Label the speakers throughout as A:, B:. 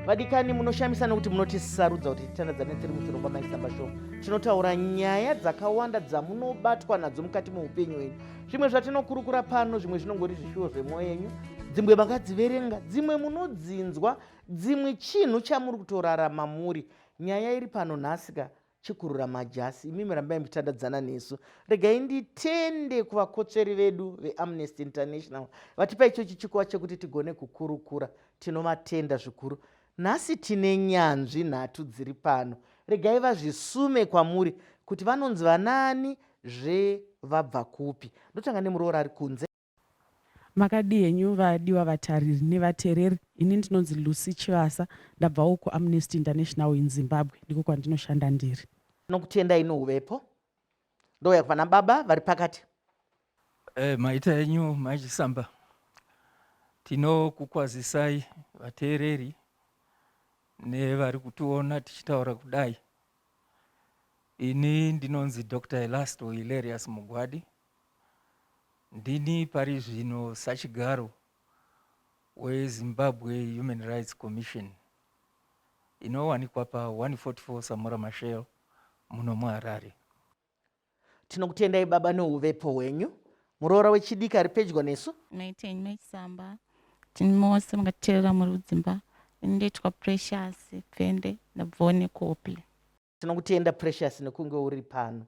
A: Vadikani munoshamisana kuti munotisarudza kuti titandadzane tiri muchirongwa maisamba show. Tinotaura nyaya dzakawanda dzamunobatwa nadzo mukati muupenyu wenyu. Zvimwe zvatinokurukura pano, zvimwe zvinongori zvishuwo zvemwoyo yenyu, dzimwe makadziverenga, dzimwe munodzinzwa, dzimwe chinhu chamuri kutorarama muri. Nyaya iri pano nhasika chikurura majasi. Imimi rambai mutandadzana nesu. Regai nditende kuvakotsveri vedu veAmnesty International vatipa ichochi chikuwa chekuti tigone kukurukura. Tinovatenda zvikuru. Nhasi tine nyanzvi nhatu dziri pano. Regai vazvisume kwamuri kuti vanonzi vanani zvevabva kupi. Ndotanga nemuroora ari kunze.
B: Makadi henyu vadiwa vatariri nevatereri. Ini ndinonzi Lucy Chivasa, ndabvawo kuAmnesty International in Zimbabwe, ndiko kwandinoshanda ndiri.
A: Nokutenda ino uvepo. Ndoya kuvana baba vari pakati.
C: Maita henyu machisamba. Tinokukwazisai vatereri nevari kutiona tichitaura kudai. Ini ndinonzi Dr. Elasto Hilarious Mugwadi. Ndini pari zvino sachigaro weZimbabwe Human Rights Commission inowanikwa pa144 Samora Machel muno muHarare.
A: Tinokutendai baba neuvepo hwenyu. Muroora wechidiki ari pedyo nesu.
D: Maita henyu machisamba. Tinimose makateerera muri kudzimba. Ndoitwa Precious Pfende ndabvawo neKopi.
A: Tinokutenda Precious nekunge uri pano.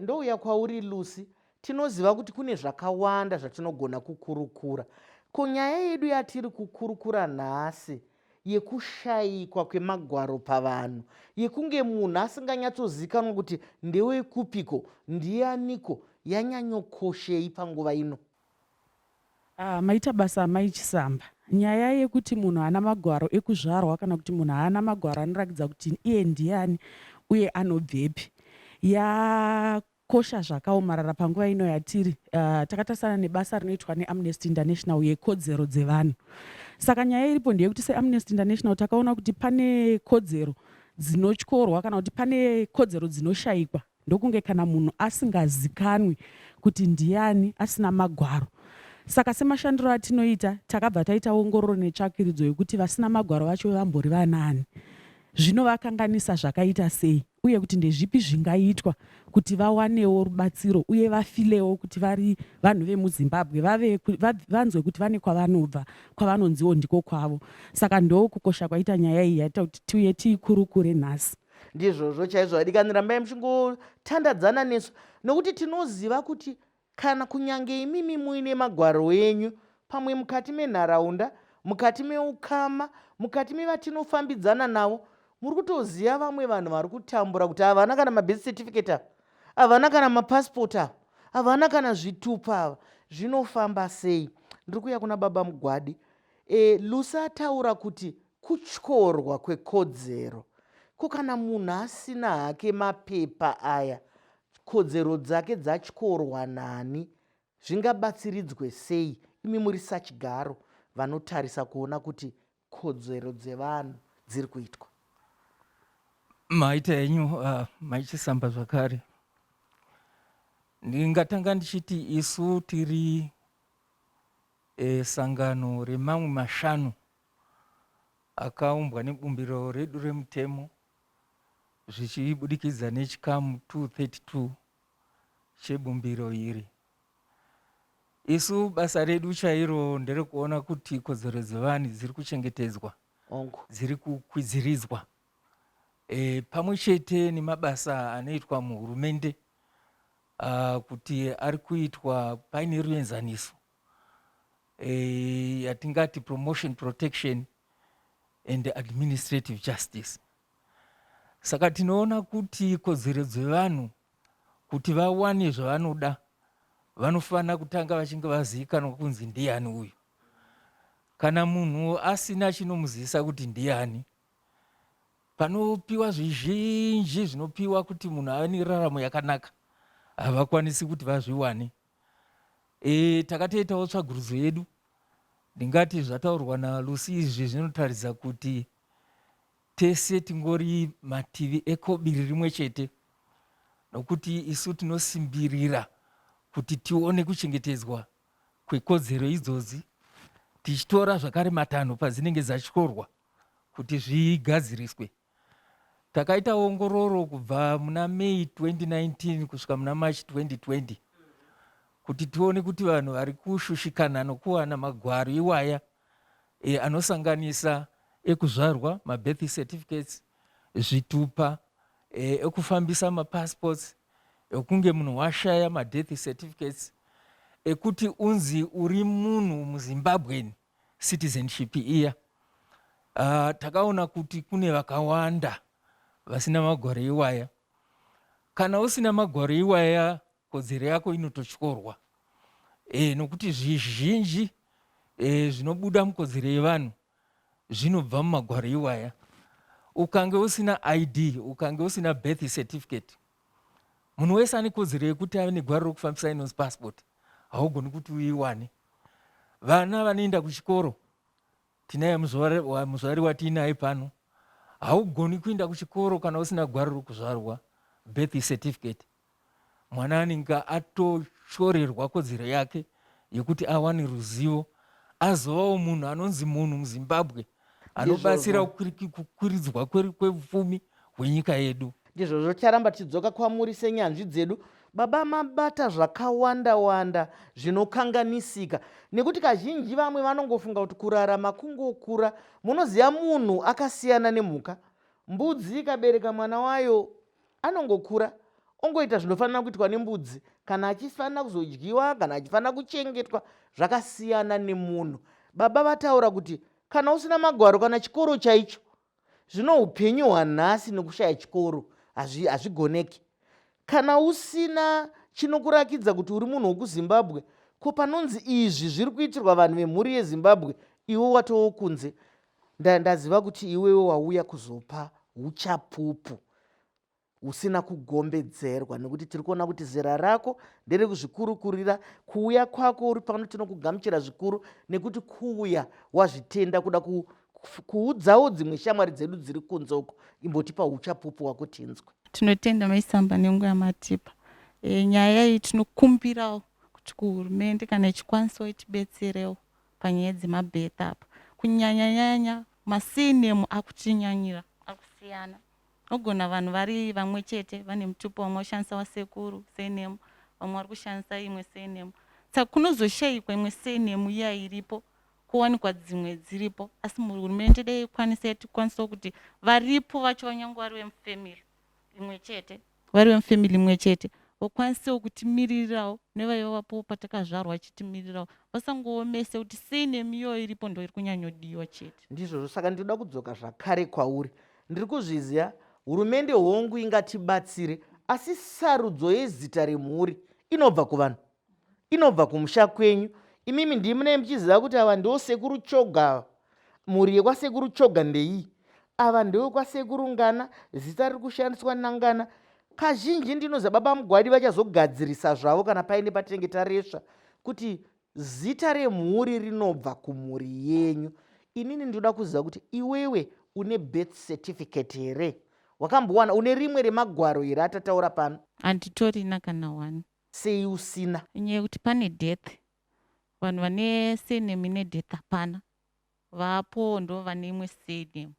A: Ndouya kwauri Lucy. Tinoziva kuti kune zvakawanda zvatinogona kukurukura. Kunyaya yedu yatiri kukurukura nhasi yekushayikwa kwemagwaro pavanhu, yekunge munhu asinganyatsozikanwa kuti ndewekupiko, ndianiko, yanyanyokoshei panguva ino.
B: Maita basa maichisamba. Nyaya yekuti munhu haana magwaro ekuzvarwa kana kuti munhu haana magwaro anoratidza kuti iye ndiani uye anobvepi yakosha zvakaomarara panguva ino yatiri. Takatasana nebasa rinoitwa neAmnesty International yekodzero dzevanhu. Saka nyaya iripo ndeyekuti seAmnesty International takaona kuti pane kodzero dzinotyorwa kana kuti pane kodzero dzinoshayikwa ndokunge kana munhu asingazikanwi kuti ndiani, asina magwaro. Saka semashandiro atinoita takabva taita ongororo netsvakiridzo yekuti vasina magwaro vacho vambori vanani, zvinovakanganisa zvakaita sei, uye kuti ndezvipi zvingaitwa kuti vawanewo rubatsiro uye vafilewo kuti vari vanhu vemuZimbabwe, vanzwe kuti vane kwavanobva, kwavanonziwo ndiko kwavo. Saka ndo kukosha kwaita nyaya iyi yaita kuti tiuye tiikurukure nhasi.
A: Ndizvozvo chaizvo vadikani, rambai muchingotandadzana nesu nokuti tinoziva kuti kana kunyange imimi muine magwaro enyu pamwe mukati menharaunda, mukati meukama, mukati mevatinofambidzana navo, muri kutoziva vamwe vanhu vari kutambura kuti havana kana mabirth certificate ava, havana kana mapasipoti ava, havana kana zvitupa ava, zvinofamba sei? Ndiri kuya kuna baba Mugwadi. Lucy ataura kuti kutyorwa kwekodzero, kana munhu asina hake mapepa aya, kodzero dzake dzatyorwa nani, zvingabatsiridzwe sei? Imi muri sachigaro vanotarisa kuona kuti kodzero dzevanhu dziri kuitwa.
C: Maita henyu maichisamba zvakare. Ndingatanga ndichiti isu tiri sangano remamwe mashanu akaumbwa nebumbiro redu remutemo zvichibudikidza nechikamu 232 chebumbiro iri. Isu basa redu chairo nderekuona kuti kodzero dzevanhu dziri kuchengetedzwa, dziri kukwiziridzwa, pamwe chete nemabasa anoitwa muhurumende kuti ari kuitwa paine ruenzaniso yatingati promotion, protection and administrative justice. Saka tinoona kuti kodzero dzevanhu kuti vawane zvavanoda vanofana kutanga vachinge vazivikanwa kunzi ndiani uyu. Kana munhu asina chinomuzivisa kuti ndiani, panopiwa zvizhinji zvinopiwa kuti munhu ave neraramo yakanaka, havakwanisi kuti vazviwane. Takatoitawo tsvagurudzo yedu, ndingati zvataurwa naLucy izvi zvinotaridza kuti tese tingori mativi ekobiri rimwe chete, nokuti isu tinosimbirira kuti tione kuchengetedzwa kwekodzero idzodzi, tichitora zvakare matanho padzinenge dzatyorwa kuti zvigadziriswe. Takaita ongororo kubva muna May 2019 kusvika muna March 2020 kuti tione kuti vanhu vari kushushikana nokuwana magwaro iwaya anosanganisa ekuzvarwa, mabirth certificates, zvitupa, ekufambisa mapassports, ekunge munhu washaya madeath certificates, ekuti unzi uri munhu muZimbabwean citizenship iya. Takaona kuti kune vakawanda vasina magwaro iwaya. Kana usina magwaro iwaya, kodzero yako inototyorwa. Nokuti zvizhinji zvinobuda mukodzero yevanhu zvinobva mumagwaro iwaya. Ukange usina ID, ukange usina birth certificate, munhu wese ane kodzero yekuti ave negwaro rokufambisa inonzi passport, haugoni kuti uiwane. Vana vanoenda kuchikoro, tinaye muzvari watinaye pano, haugoni kuenda kuchikoro kana usina gwaro rokuzvarwa, birth certificate. Mwana anenge atosvorerwa kodzero yake yekuti awane ruzivo, azovawo munhu anonzi munhu muZimbabwe, anobatsira kukwiridzwa kwepfumi hwenyika yedu.
A: Ndizvozvo charamba tidzoka kwamuri senyanzvi dzedu. Baba, mabata zvakawanda zvinokanganisika, nekuti kazhinji vamwe vanongofunga kuti kurarama kungokura. Munoziva munhu akasiyana nemhuka. Mbudzi ikabereka mwana wayo anongokura, ongoita zvinofanira kuitwa nembudzi, kana achifanira kuzodyiwa, kana achifanira kuchengetwa, zvakasiyana nemunhu. Baba vataura kuti kana usina magwaro, kana chikoro chaicho, zvino upenyu hwanhasi nekushaya chikoro hazvigoneki. Kana usina chinokurakidza kuti uri munhu wekuZimbabwe, ko panonzi izvi zviri kuitirwa vanhu vemhuri yeZimbabwe, iwe watowo kunze. Ndaziva kuti iwewe wauya kuzopa uchapupu usina kugombedzerwa, nekuti tiri kuona kuti zera rako ndere kuzvikurukurira. Kuuya kwako uri pano tinokugamuchira zvikuru, nekuti kuuya wazvitenda kuda kuudzawo dzimwe shamwari dzedu dziri kunzoko. Imbotipa uchapupu wako tinzwe.
D: Tinotenda maisamba nenguva yamatipa. Nyaya iyi tinokumbirawo kuti kuhurumende kana ichikwanisawo itibetserewo panyaya dzemabirth apa. Kunyanya masinemu akutinyanyira, akusiyana. Ogona vanhu vari vamwe chete, vane mutupo, vamwe vashandisa wasekuru senemu, vamwe vari kushandisa imwe senemu. Saka kunozoshayikwa imwe senemu iya iripo, kuwanikwa dzimwe dziripo. Asi hurumende dei tikwanisawo kuti varipo vacho vanyange vari vemufamily imwe chete, vari vemufamily imwe chete, vakwanisawo kutimirirawo nevaiva vapo patakazvarwa chitimirirawo, vasangoomese kuti senemu iyo iripo ndo iri kunyanyodiwa chete.
A: Ndizvozvo saka ndinoda kudzoka zvakare kwauri. Ndiri kuzviziva hurumende hongu ingatibatsire, asi sarudzo yezita remhuri inobva kuvanhu, inobva kumusha kwenyu. Imimi ndimune muchiziva kuti ava ndo sekuru choga, mhuri yekwasekuru choga ndeiyi, ava ndewe kwasekuru Ngana, zita riri kushandiswa naNgana. Kazhinji ndinoziva baba Mugwadi vachazogadzirisa zvavo kana paine patinenge taresva kuti zita remhuri rinobva kumhuri yenyu. Inini ndinoda kuziva kuti iwewe une birth certificate here? Wakambowana? Une rimwe remagwaro here atataura pano?
D: Handitorina kana wani.
A: Sei usina?
D: Inyaya yekuti pane death, vanhu vane senemu ine death hapana, vapo ndo vane imwe senemu.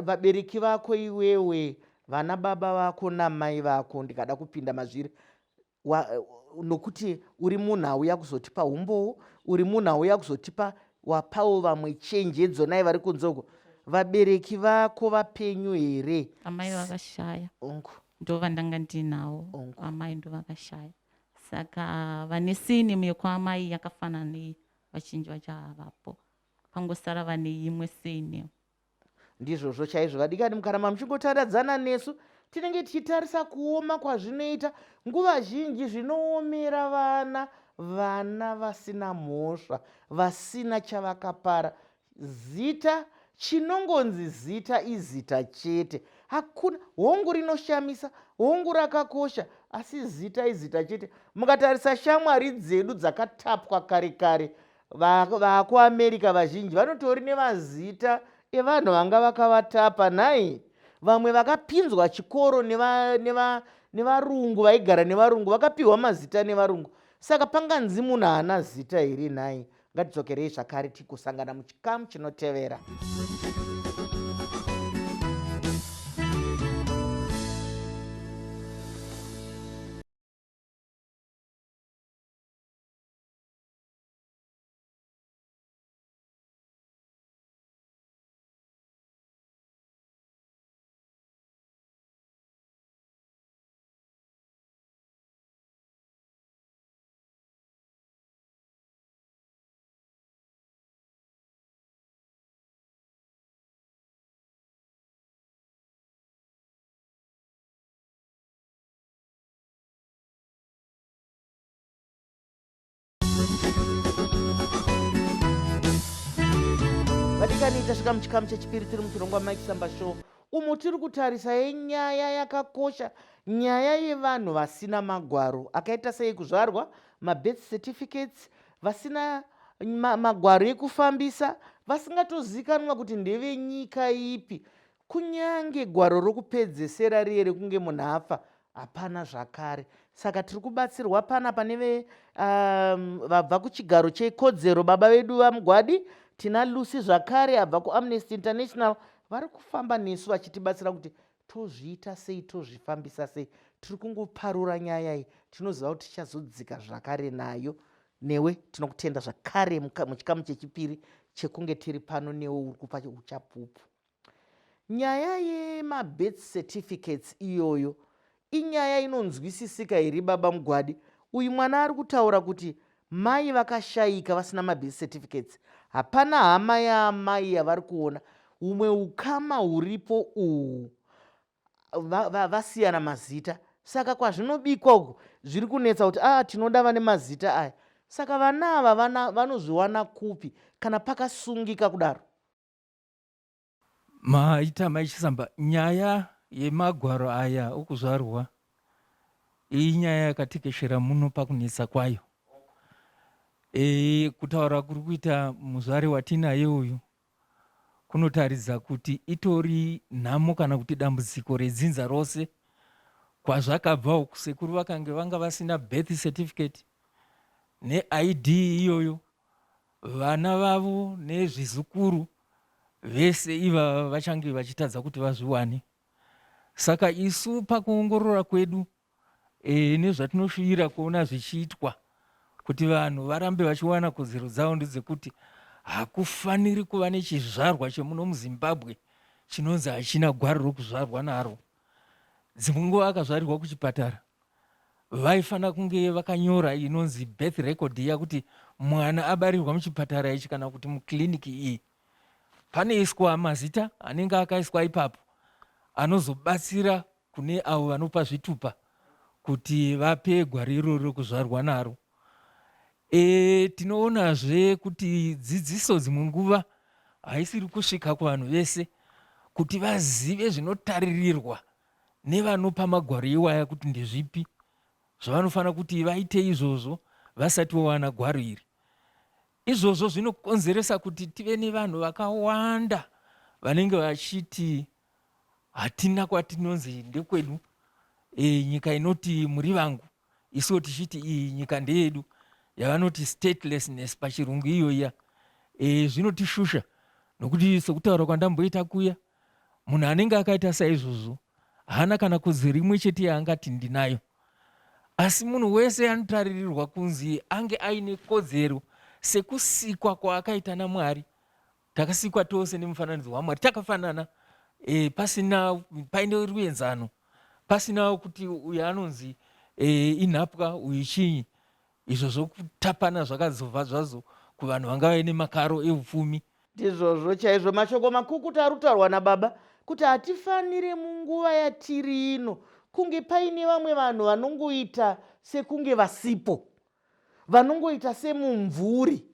A: Vabereki vako iwewe, vana baba vako namai vako, ndikada kupinda mazviri, nokuti uri munhu auya kuzotipa umbowo, uri munhu auya kuzotipa wapawo vamwe chenjedzo nai vari kunzoko. Vabereki vako vapenyu here?
D: Amai vakashaya,
A: Ongo
D: ndo vandanga ndinawo. Amai ndo vakashaya, saka vane senemu yekuamai yakafanana nei vachinji vacho havapo, pangosara vane imwe senemu.
A: Ndizvozvo chaizvo vadikani, mukaramba muchingotandadzana nesu tinenge tichitarisa kuoma kwazvinoita. Nguva zhinji zvinoomera vana vasina mhosva, vasina chavakapara. Zita chinongonzi zita izita chete, hakuna hongu rinoshamisa, hongu rakakosha, asi zita izita chete. Mukatarisa shamwari dzedu dzakatapwa kare kare, vakuAmerika vazhinji vanotori nemazita evanhu vanga vakavatapa nhai. Vamwe vakapinzwa chikoro nevarungu, vaigara nevarungu, vakapiwa mazita nevarungu. Saka panganzi munhu haana zita here nhai? Ngatidzokerei zvakare tikusangana muchikamu chinotevera. Vadikani, tasvika muchikamu chechipiri tiri muchirongwa Mike Samba Show. Umu tiri kutarisa yenyaya yakakosha, nyaya yevanhu vasina magwaro akaita sei kuzvarwa, mabirth certificates, vasina magwaro ekufambisa, vasingatozikanwa kuti ndevenyika ipi. Kunyange gwaro rokupedzesera riye rekunge munhu afa hapana zvakare. Saka tiri kubatsirwa panapa neve vabva kuchigaro chekodzero, baba vedu vaMugwadi. Tina Lucy zvakare abva kuAmnesty International, vari kufamba nesu vachitibatsira kuti tozviita sei, tozvifambisa sei. Tiri kungoparura nyaya iyi, tinoziva kuti tichazodzika zvakare nayo. Newe tinokutenda zvakare muchikamu chechipiri chekunge tiri pano newe uri kupa uchapupu. Nyaya yemabirth certificates iyoyo inyaya inonzwisisika iri baba Mugwadi. Uyu mwana ari kutaura kuti mai vakashayika vasina mabirth certificates. Hapana hama yaamai yavari kuona. Umwe ukama huripo uhu vasiyana mazita. Saka kwazvinobikwa uku zviri kunetsa kuti tinoda vane mazita aya. Saka vana ava vanozviwana kupi kana pakasungika kudaro?
C: Maita maichisamba, nyaya yemagwaro aya okuzvarwa inyaya yakatekeshera muno pakunetsa kwayo. Kutaura kuri kuita muzvari watinaye uyu kunotaridza kuti itori nhamo kana kuti dambudziko redzinza rose. Kwazvakabva uku sekuru vanga vasina birth certificate neID iyoyo, vana vavo nezvizukuru vese ivava vachange vachitadza kuti vazviwane. Saka isu pakuongorora kwedu nezvatinoshuwira kuona zvichiitwa kuti vanhu varambe vachiwana kodzero dzavo ndedzekuti hakufaniri kuva nechizvarwa chemuno muZimbabwe chinonzi hachina gwaro rokuzvarwa naro. Dzimwe nguva akazvarirwa kuchipatara vaifana kunge vakanyora inonzi birth record yakuti mwana abarirwa muchipatara ichi kana kuti mukliniki iyi. Panoiswa mazita anenge akaiswa ipapo anozobatsira kune avo vanopa zvitupa kuti vape gwaro iroro rokuzvarwa naro. Tinoonazve kuti dzidziso dzimwe nguva haisiri kusvika kuvanhu vese kuti vazive zvinotaririrwa nevanopa magwaro iwaya kuti ndezvipi zvavanofanira kuti vaite izvozvo vasati vawana gwaro iri. Izvozvo zvinokonzeresa kuti tive nevanhu vakawanda vanenge vachiti hatina kwatinonzi ndekwedu, nyika inoti muri vangu, isuwo tichiti iyi nyika ndeyedu, yavanoti statelessness pachirungu iyoya. Zvinotishusha nokuti sekutaura kwandamboita kuya, munhu anenge akaita saizvozvo hana kana kodzero imwe chete yaangati ndinayo. Asi munhu wese anotaririrwa kunzi ange aine kodzero sekusikwa kwaakaita naMwari. Takasikwa tose nemufananidzo waMwari, takafanana, paine ruenzano, pasina kuti uyu anonzi inhapwa uyu chinyi. Izvo zvokutapana zvakadzova zvazvo kuvanhu vanga vaine makaro eupfumi.
A: Ndizvozvo chaizvo mashoko makukuta ari kutaurwa nababa kuti hatifanire munguva yatiri ino kunge paine vamwe vanhu vanongoita sekunge vasipo, vanongoita semumvuri.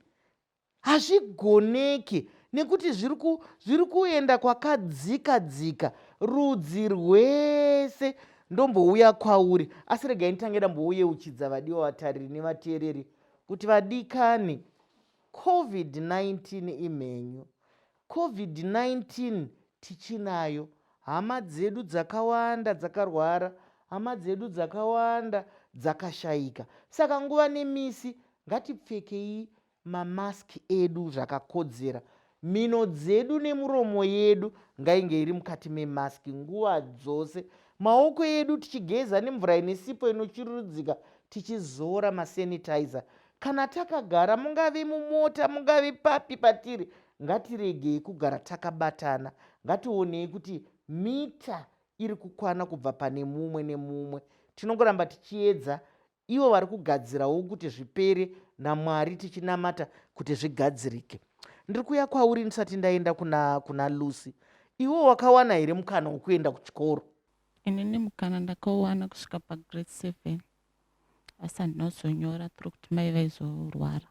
A: Hazvigoneki nekuti zviri kuenda kwakadzika dzika. Rudzi rwese ndombouya kwauri. Asi regai nditange ndambouyeuchidza vadiwa vatariri nevateereri kuti vadikani, COVID-19 imhenyu. COVID-19 tichinayo. Hama dzedu dzakawanda dzakarwara, hama dzedu dzakawanda dzakashayika. Saka nguva nemisi ngatipfekei mamaski edu zvakakodzera. Mino dzedu nemuromo yedu ngainge iri mukati memaski nguva dzose. Maoko edu tichigeza nemvura ine sipo inochururudzika, tichizora masanitizer. Kana takagara mungave mumota mungave papi patiri, ngatiregei kugara takabatana. Ngationei kuti mita iri kukwana kubva pane mumwe nemumwe. Tinongoramba tichiedza ivo vari kugadzirawo kuti zvipere, naMwari tichinamata kuti zvigadzirike. Ndiri kuuya kwauri ndisati ndaenda kuna Lucy. Iwo wakawana here mukana wekuenda kuchikoro?
D: Inini mukana ndakauwana kusvika pagrade 7 asi handinozonyora tiri kuti mai vaizorwara.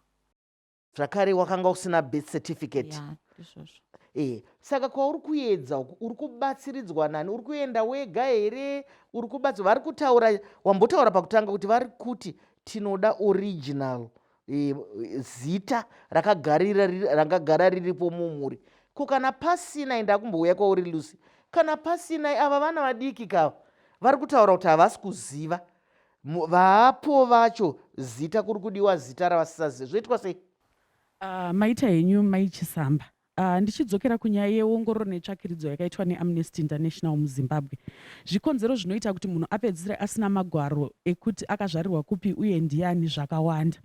A: Zvakare wakanga usina birth certificate?
D: Ya, izvozvo.
A: Saka kwauri kuedza uri kubatsiridzwa nani? Uri kuenda wega here? Uri kubatsirwa? Vari kutaura, wambotaura pakutanga kuti vari kuti tinoda original zita rakagara riripo mumhuri. Ko kana pasina, ndakumbouya kwauri Lucy, kana pasina ava vana vadiki kava vari kutaura kuti havasi kuziva vapo vacho zita kuri kudiwa zita ravasisaziva. Zvoitwa sei?
B: Maita henyu maichisamba. Ndichidzokera kunyaya yeongororo netsvakiridzo yakaitwa neAmnesty International muZimbabwe, zvikonzero zvinoita kuti munhu apedzisire asina magwaro ekuti akazvarirwa kupi uye ndiani zvakawanda.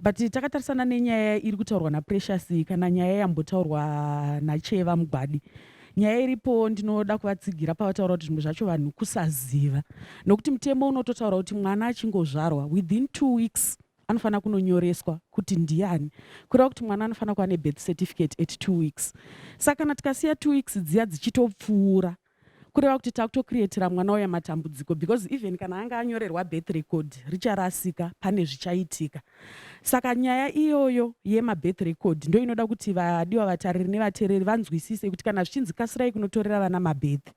B: But takatarisana nenyaya iri kutaurwa naPrecious kana nyaya yambotaurwa naCheva Mugwadi. Nyaya iripo ndinoda kuvatsigira pavataura kuti zvimwe zvacho vanhu kusaziva, nokuti mutemo unototaura kuti mwana achingozvarwa within 2 weeks anofanira kunonyoreswa kuti ndiani, kureva kuti mwana anofanira kuva nebirth certificate at 2 weeks. Saka kana tikasiya 2 weeks dziya dzichitopfuura, kureva kuti takutokrietera mwana uya matambudziko, because even kana anga anyorerwa birth record richarasika, pane zvichaitika. Saka nyaya iyoyo yemabirth record ndo inoda kuti vadiwa vatariri nevateereri vanzwisise kuti kana zvichinzi kasirai kunotorera vana mabirth,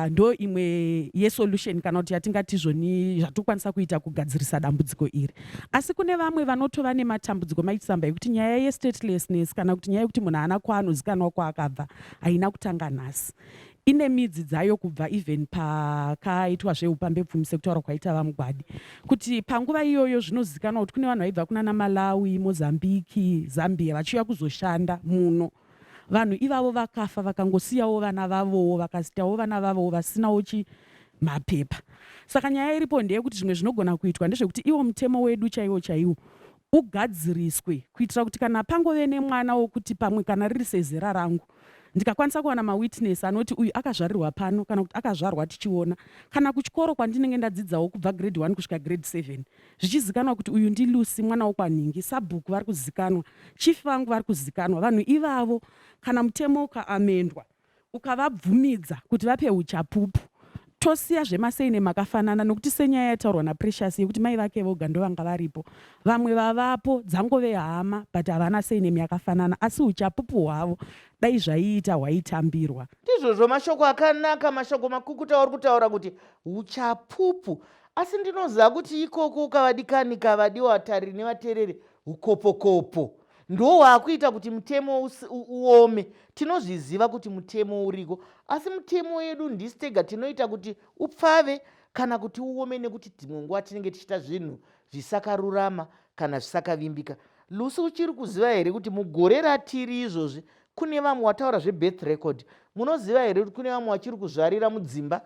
B: ndo imwe yesolution kana kuti yatingatizvoni zvatokwanisa kuita kugadzirisa dambudziko iri. Asi kune vamwe vanotova nematambudziko maichisamba ekuti nyaya yestatelessness kana kuti nyaya yekuti munhu haana kwaanozikanwa kwaakabva haina kutanga nhasi. Ine midzi dzayo kubva even pakaitwa zveupambepfumi sekutaura kwaita Vamugwadi, kuti panguva iyoyo zvinozikanwa kuti kune vanhu vaibva kuna Malawi, Mozambiki, Zambia vachiuya kuzoshanda muno. Vanhu ivavo vakafa vakangosiyawo vana vavowo, vakasitawo vana vavowo vasinawo mapepa. Saka nyaya iripo ndeyekuti zvimwe zvinogona kuitwa ndezvekuti iwo mutemo wedu chaiwo ugadziriswe kuitira kuti kana pangove nemwana wokuti pamwe kana riri sezera rangu ndikakwanisa kuwana mawitness anoti uyu akazvarirwa pano kana kuti akazvarwa tichiona, kana kuchikoro kwandinenge ndadzidzawo kubva grade 1 kusvika grade 7 zvichizikanwa kuti uyu ndi Lucy mwana wokwanhingi, sabhuku vari kuzikanwa, chief vangu vari kuzikanwa. Vanhu ivavo kana mutemo ukaamendwa ukavabvumidza kuti vape uchapupu, tosiya zvemaseine makafanana, nokuti senyaya yataurwa naPrecious yekuti mai vake voga ndo vanga varipo, vamwe vavapo dzangove hama but havana seine yakafanana, asi uchapupu hwavo dai zvaiita hwaitambirwa.
A: Ndizvozvo mashoko akanaka, mashoko makukuta uri kutaura kuti uchapupu. Asi ndinoziva kuti ikoko kavadikani kavadiwa vatariri nevateereri, ukopokopo ndo hwakuita kuti mutemo uome. Tinozviziva kuti mutemo uriko, asi mutemo wedu ndisi tega tinoita kuti upfave kana kuti uome, nekuti dzimwe nguva tinenge tichiita zvinhu zvisakarurama kana zvisakavimbika. Lucy, uchiri kuziva here kuti mugore ratiri izvozvi kune vamwe wataura zvebirth record, munoziva here kuti kune vamwe vachiri kuzvarira mudzimba,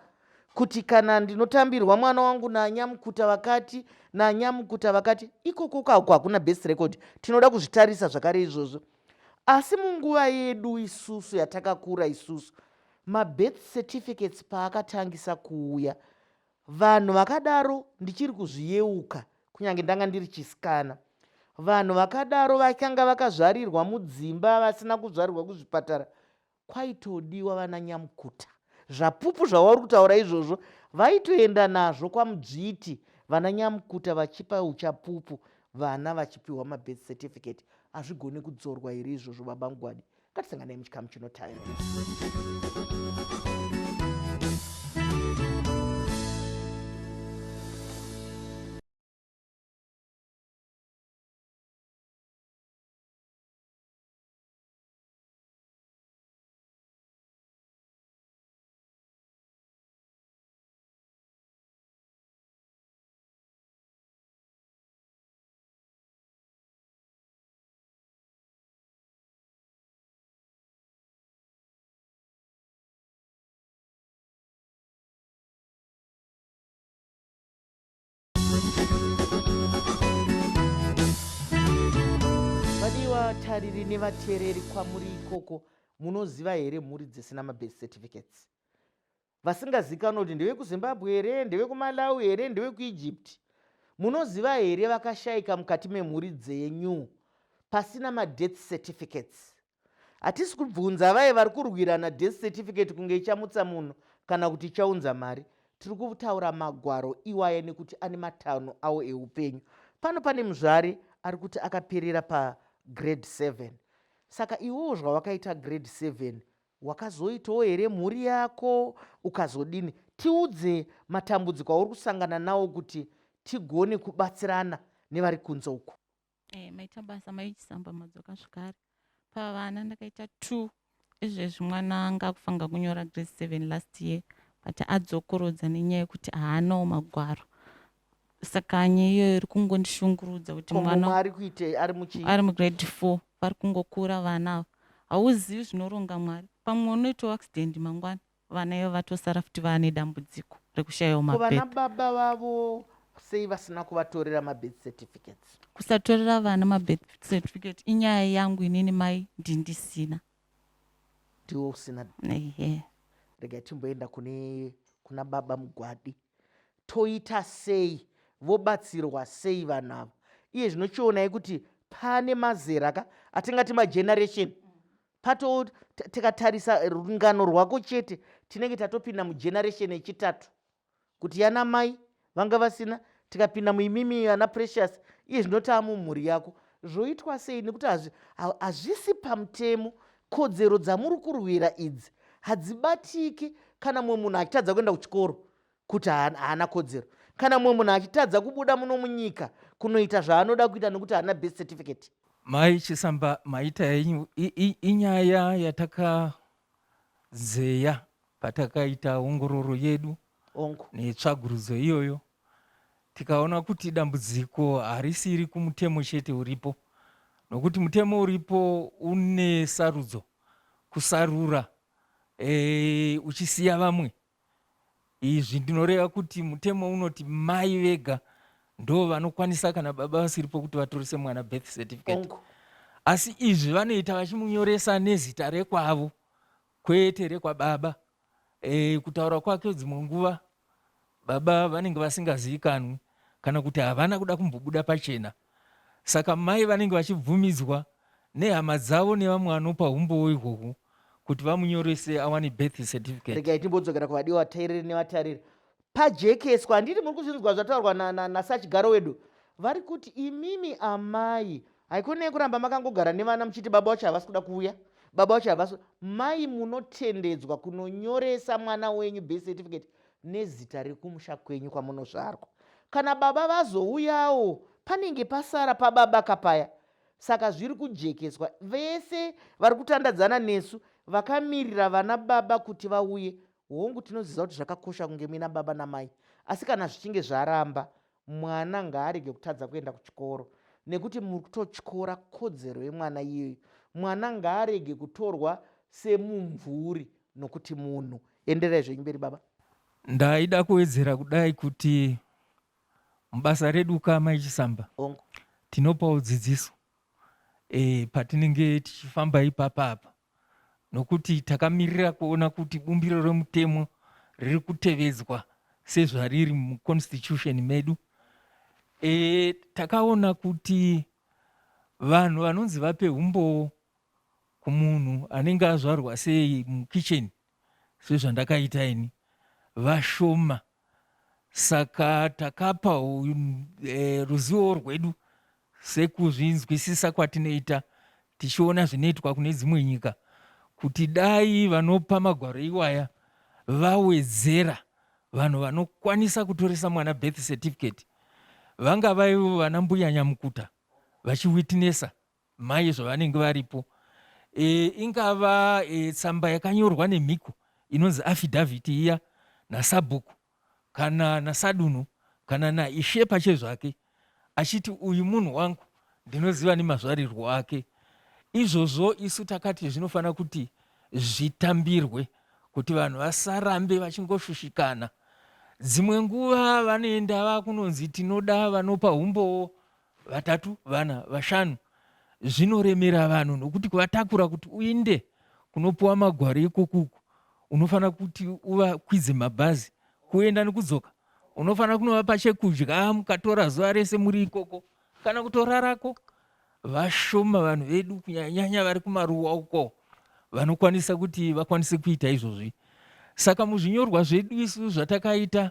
A: kuti kana ndinotambirwa mwana wangu nanyamukuta vakati nanyamukuta vakati, ikoko kako hakuna birth record. Tinoda kuzvitarisa zvakare izvozvo. Asi munguva yedu isusu yatakakura isusu, mabirth certificates paakatangisa kuuya, vanhu vakadaro ndichiri kuzviyeuka kunyange ndanga ndiri chisikana, vanhu vakadaro vakanga vakazvarirwa mudzimba vasina kuzvarirwa kuzvipatara, kwaitodiwa vana nyamukuta. Zvapupu zvauri kutaura izvozvo vaitoenda nazvo kwamudzviti, vana nyamukuta vachipa uchapupu, vana vachipiwa mabirth certificate. Hazvigone kudzorwa here izvozvo, baba Mugwadi? Ngatisanganei muchikamu chinotaira. vatariri nevateereri kwamuri ikoko munoziva here mhuri dzisina mabirth certificates? Vasingazikanwa kuti ndevekuzimbabwe here, ndevekuMalawi here, ndevekuEgypt? Munoziva here vakashayika mukati memhuri dzenyu pasina madeath certificates? Hatisi kubvunza vaye vari kurwirana death certificate kunge ichamutsa munhu kana kuti ichaunza mari. Tiri kutaura Magwaro iwaya nekuti ane matanho awo eupenyu. Pano pane muzvari ari kuti akaperera pagrade 7. Saka iwowo zvawakaita grade 7 wakazoitawo here mhuri yako ukazodini? Tiudze matambudziko auri kusangana nawo kuti tigone kubatsirana nevari kunze uko.
D: Maita basa maichisamba madzoka zvikare. Pavana ndakaita 2 izvezvi mwana anga akufanga kunyora grade 7 last year, but adzokorodza nenyaya yekuti haanawo magwaro. Saka nyaya iyoyo iri kungondishungurudza kuti mwana
A: ari kuite
D: ari mugrade 4 vari kungokura vana ava. Hauzivi zvinoronga Mwari. Pamwe unoitawo accident mangwana, vana ivo vatosara futi vaane dambudziko rekushayiwa mabirth.
A: Vana baba vavo sei vasina kuvatorera mabirth certificates?
D: Kusatorera vana mabirth certificate inyaya yangu inini mai ndindisina.
A: Ndiwo usina? Rega timboenda kuna baba Mugwadi. Toita sei? Vobatsirwa sei vanavo? Iye zvinochionai kuti pane mazera atingati mageneration. Pato tikatarisa rungano rwako chete tinenge tatopinda mugeneration yechitatu. Kuti yana mai vanga vasina, tikapinda muimimi yana Precious, iye zvinotava mumhuri yako. Zvoitwa sei? Nekuti hazvisi pamutemo. Kodzero dzamuri kurwira idzi hadzibatiki kana mumwe munhu achitadza kuenda kuchikoro kuti haana kodzero, kana mumwe munhu achitadza kubuda muno munyika kunoita zvaanoda kuita nekuti haana birth certificate.
C: Mai Chisamba, maita yenyu inyaya yatakazeya patakaita ongororo yedu netsvagurudzo iyoyo, tikaona kuti dambudziko harisiri kumutemo chete uripo, nokuti mutemo uripo une sarudzo, kusarura uchisiya vamwe. Izvi ndinoreva kuti mutemo unoti mai vega ndo vanokwanisa kana baba vasiripo kuti vatorise mwana birth certificate. Asi izvi vanoita vachimunyoresa nezita rekwavo kwete rekwababa. Kutaura kwake dzimwe nguva baba vanenge vasingazivikanwi kana kuti havana kuda kumbobuda pachena. Saka mai vanenge vachibvumidzwa nehama dzavo nevamwe vanopa umbowo ihwohwo kuti vamunyorese awane birth certificate.
A: Regai timbodzokera kuvadiwa vateereri nevatariri. Pajekeswa handiti muri kuzvinzwa zvataurwa nasachigaro wedu. Vari kuti imimi amai haikonei kuramba makangogara nevana muchiti baba vacho havasi kuda kuuya, baba vacho havasi. Mai munotendedzwa kunonyoresa mwana wenyu birth certificate nezita rekumusha kwenyu kwamunozvarwa. Kana baba vazouyawo panenge pasara pababa kapaya. Saka zviri kujekeswa. Vese vari kutandadzana nesu vakamirira vana baba kuti vauye. Hongu tinoziva kuti zvakakosha kunge muina baba namai. Asi kana zvichinge zvaramba, mwana ngaarege kutadza kuenda kuchikoro. Nekuti muri kutotyora kodzero yemwana iyoyo. Mwana ngaarege kutorwa semumvuri nokuti munhu. Enderai zvenyu mberi baba.
C: Ndaida kuwedzera kudai kuti mubasa redu Mai Chisamba tinopawo dzidziso patinenge tichifamba ipapa apa, nokuti takamirira kuona kuti bumbiro remutemo riri kutevedzwa sezvariri muconstitution medu. Takaona kuti vanhu vanonzi vape umbowo kumunhu anenge azvarwa sei mukicheni sezvandakaita ini vashoma. Saka takapa ruzivo rwedu sekuzvinzwisisa kwatinoita tichiona zvinoitwa kune dzimwe nyika, kuti dai vanopa magwaro iwaya vawedzera vanhu vanokwanisa kutoresa mwana birth certificate, vanga vaivo vana mbuya nyamukuta vachiwitinesa mai zvavanenge varipo. Ingava tsamba yakanyorwa nemhiko inonzi affidavit iya nasabhuku kana nasadunu kana naishe pache zvake achiti uyu munhu wangu ndinoziva nemazvarirwo ake. Izvozvo isu takati zvinofana kuti zvitambirwe kuti vanhu vasarambe vachingoshushikana. Dzimwe nguva vanoenda vakunonzi tinoda vanopa umbowo 3, 4, 5. zvinoremera vanhu nokuti kuvatakura kuti uinde kunopuwa magwaro ikokuku unofanira kuti uvakwidze mabhazi kuenda nekudzoka, unofanira kunovapa chekudya mukatora zuva rese muri ikoko kana kutorarako. Vashoma vanhu vedu kunyanya vari kumaruwa uko vanokwanisa kuti vakwanise kuita izvozvi. Saka muzvinyorwa zvedu isu zvatakaita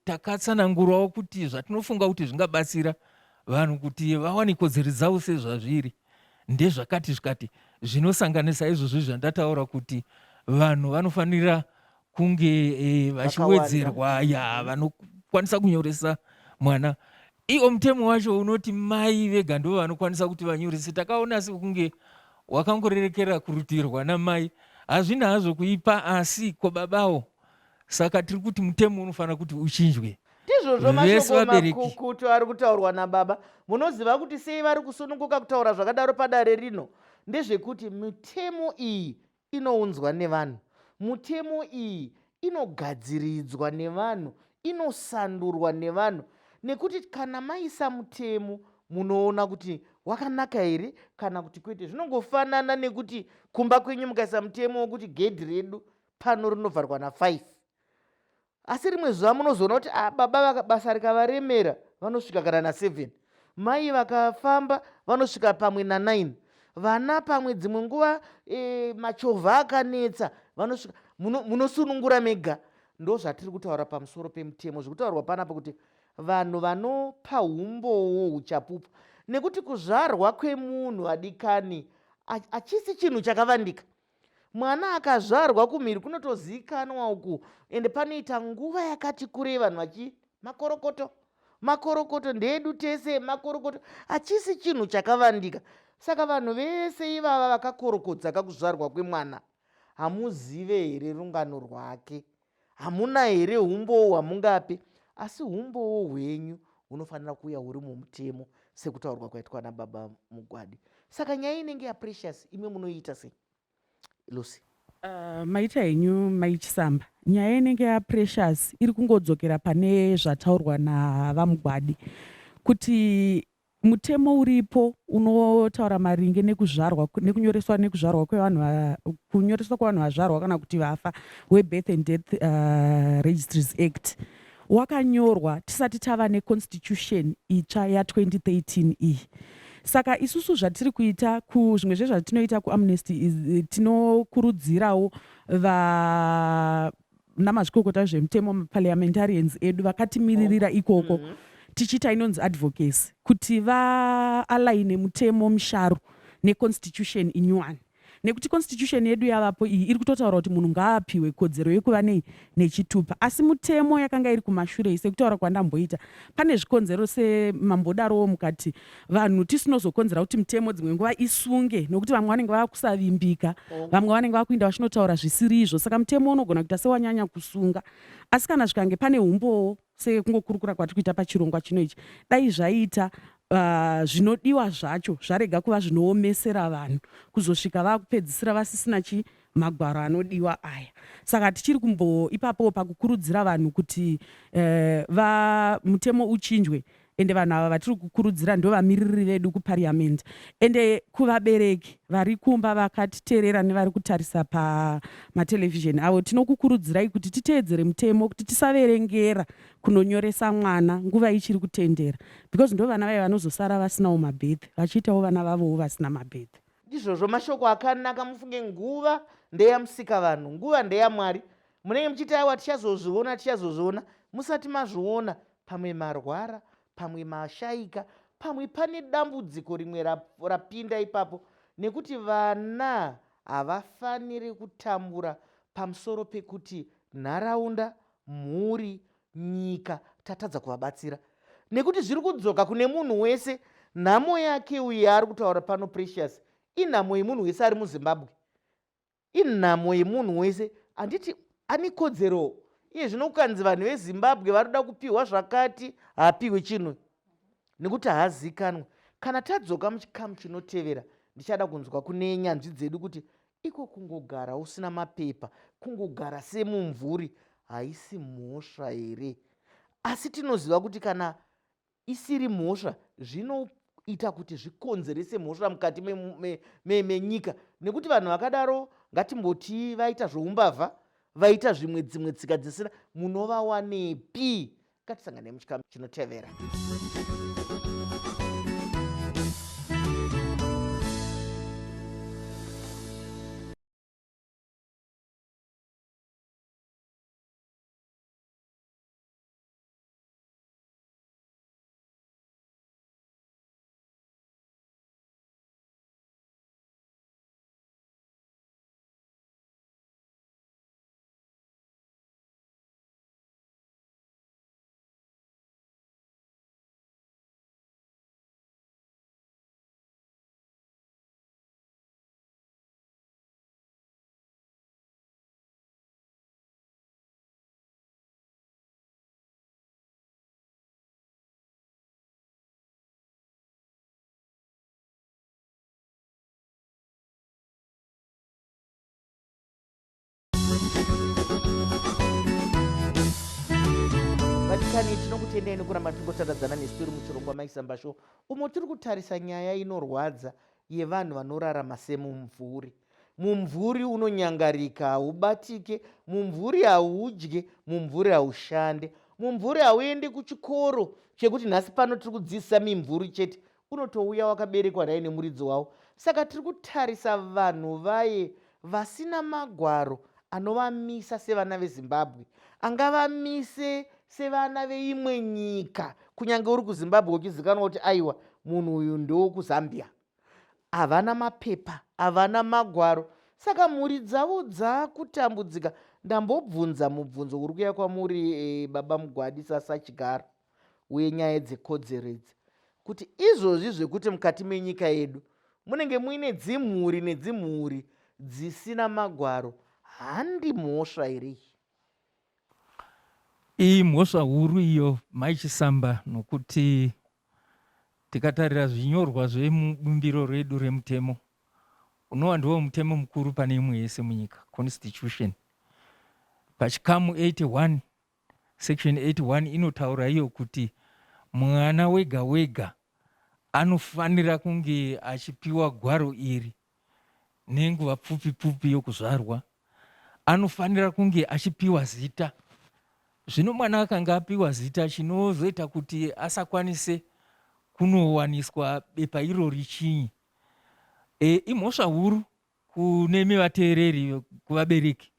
C: takatsanangurawo kuti zvatinofunga kuti zvingabatsira vanhu kuti vawane kodzero dzavo sezvazviri ndezvakati zvikati, zvinosanganisa izvozvi zvandataura kuti vanhu vanofanira kunge vachiwedzerwa vanokwanisa kunyoresa mwana. Iwo mutemo wacho unoti mai vega ndo vanokwanisa kuti vanyorese. Takaona sekunge wakangorerekera kurutirwa namai, hazvina hazvo kuipa asi kwababawo. Saka tiri kuti mutemo unofanira kuti uchinjwe.
A: Ndizvozvo mashoko makukutu ari kutaurwa nababa. Munoziva kuti sei vari kusununguka kutaura zvakadaro padare rino? Ndezvekuti mitemo iyi inounzwa nevanhu, mitemo iyi inogadziridzwa nevanhu, inosandurwa nevanhu. Nekuti kana maisa mutemo munoona kuti wakanaka here kana kuti kwete. Zvinongofanana nekuti kumba kwenyu mukaisa mutemo wokuti gedhi redu pano rinovharwa na5, asi rimwe zuva munozoona kuti baba basa rikavaremera vanosvika kana na7, mai vakafamba vanosvika pamwe na9, vana pamwe dzimwe nguva machovha akanetsa vanosvika. Munosunungura mega. Ndo zvatiri kutaura pamusoro pemutemo. Zvekutaurwa panapa kuti vanhu vanopa umbowo huchapupu, nekuti kuzvarwa kwemunhu adikani hachisi chinhu chakavandika. Mwana akazvarwa kumhiri kunotozikanwa uku, ende panoita nguva yakati kurei vanhu vachi makorokoto ndedu tese makorokoto, hachisi chinhu chakavandika. Saka vanhu vese ivava vakakorokodza kakuzvarwa kwemwana, hamuzive here rungano rwake? Hamuna here umbowo hwamungape? Asi umbowo hwenyu hunofanira kuuya huri mumutemo sekutaurwa kwaitwa nababa Mugwadi. Saka nyaya inenge yaprecious, imwe munoiita sei Lucy?
B: Maita henyu maichisamba, nyaya inenge yaprecious iri kungodzokera pane zvataurwa navamugwadi kuti mutemo uripo unotaura maringe nekunyoreswa kwevanhu, kunyoreswa kwevanhu vazvarwa kana kuti vafa, weBirth and Death Registries Act, wakanyorwa tisati tava neconstitution itsva ya2013 iyi. Saka isusu zvatiri kuita zvimwe zvezvatinoita kuamnesty tinokurudzirawo namazvikokota zvemutemo parliamentarians edu vakatimiririra ikoko tichiita inonzi advocacy kuti vaalaine mutemo musharu neconstitution inyuwani. Nekuti constitution yedu yavapo iyi iri kutotaura kuti munhu ngaapiwe kodzero yekuva nechitupa, asi mutemo yakanga iri kumashure sekutaura kwandamboita, pane zvikonzero semambodarowo mukati vanhu tisinozokonzera kuti mutemo dzimwe nguva isunge, nokuti vamwe vanenge vava kusavimbika, vamwe vanenge vava kuinda vachinotaura zvisiri izvo. Saka mutemo unogona kuita sewanyanya kusunga, asi kana zvikange pane umbowo sekungokurukura kwatiri kuita pachirongwa chino ichi, dai zvaita zvinodiwa zvacho zvarega kuva zvinoomesera vanhu kuzosvika vakupedzisira vasisina magwaro anodiwa aya. Saka tichiri ipapo pakukurudzira vanhu kuti mutemo uchinjwe, ende vanhu ava vatiri kukurudzira ndo vamiriri vedu kupariamendi, ende kuvabereki vari kumba vakatiteerera nevari kutarisa pamatelevhizheni avo, tinokukurudzirai kuti titeedzere mutemo, kuti tisaverengera kunonyoresa mwana nguva ichiri kutendera, because ndo vana vai vanozosara vasinawo mabhethi, vachiitawo vana vavowo vasina mabhethi.
A: Ndizvozvo mashoko akanaka. Mufunge nguva ndeyamusika vanhu, nguva ndeyaMwari. Munenge muchiti aiwa tichazozviona, musati mazviona pamwe marwara, pamwe mashayika, pamwe pane dambudziko rimwe rapinda ipapo, nekuti vana havafaniri kutambura pamusoro pekuti nharaunda, mhuri, nyika tatadza kuvabatsira, nekuti zviri kudzoka kune munhu wese. Nhamo yake uyu ari kutaura pano Precious inhamo yemunhu wese ari muZimbabwe, inhamo yemunhu wese. Handiti ane kodzero iye zvino kukanzi vanhu veZimbabwe varikuda kupiwa zvakati haapiwe chinhu, nekuti haazikanwe. Kana tadzoka muchikamu chinotevera, ndichada kunzwa kune nyanzvi dzedu kuti iko kungogara usina mapepa, kungogara semumvuri, haisi mhosva here? Asi tinoziva kuti kana isiri mhosva, zvino kuita kuti zvikonzerese mhosva mukati menyika, nekuti vanhu vakadaro ngatimboti vaita zvoumbavha, vaita zvimwe dzimwe tsika dzisina, munovawanepi? Ngatisangane muchikamu chinotevera. Vatikani, tinokutendai nekuramba tingotandadzana nesu tiri muchirongwa maisambasho, umo tiri kutarisa nyaya inorwadza yevanhu vanorarama semumvuri. Mumvuri unonyangarika, haubatike, mumvuri haudye, mumvuri haushande, mumvuri hauendi kuchikoro chekuti nhasi pano tiri kudzidzisa mimvuri chete, unotouya wakaberekwa naye nemuridzi wavo. Saka tiri kutarisa vanhu vaye vasina magwaro anovamisa sevana veZimbabwe, angavamise sevana veimwe nyika, kunyange uri kuZimbabwe uchizikanwa kuti aiwa munhu uyu ndewokuzambia. Havana mapepa, havana magwaro, saka mhuri dzavo dzakutambudzika. Ndambobvunza mubvunzo uri kuuya kwamuri baba Mugwadisa Sachigaro wenyaya dzekodzero idzi, kuti izvozvi zvekuti mukati menyika yedu munenge muine dzimhuri nedzimhuri dzisina magwaro, handi mhosva here?
C: Imhosva huru iyo maichisamba, nokuti tikatarira zvinyorwa zvemubumbiro redu remutemo, unova ndiwo mutemo mukuru pane imwe yese munyika, constitution. Pachikamu 81 section 81 inotaura iyo kuti mwana wega wega anofanira kunge achipiwa gwaro iri nenguva pfupi pfupi yokuzvarwa, anofanira kunge achipiwa zita. Zvino mwana akanga apiwa zita, chinozoita kuti asakwanise kunowaniswa bepa irori chinyi. Imhosva huru kunemi vateereri kuvabereki,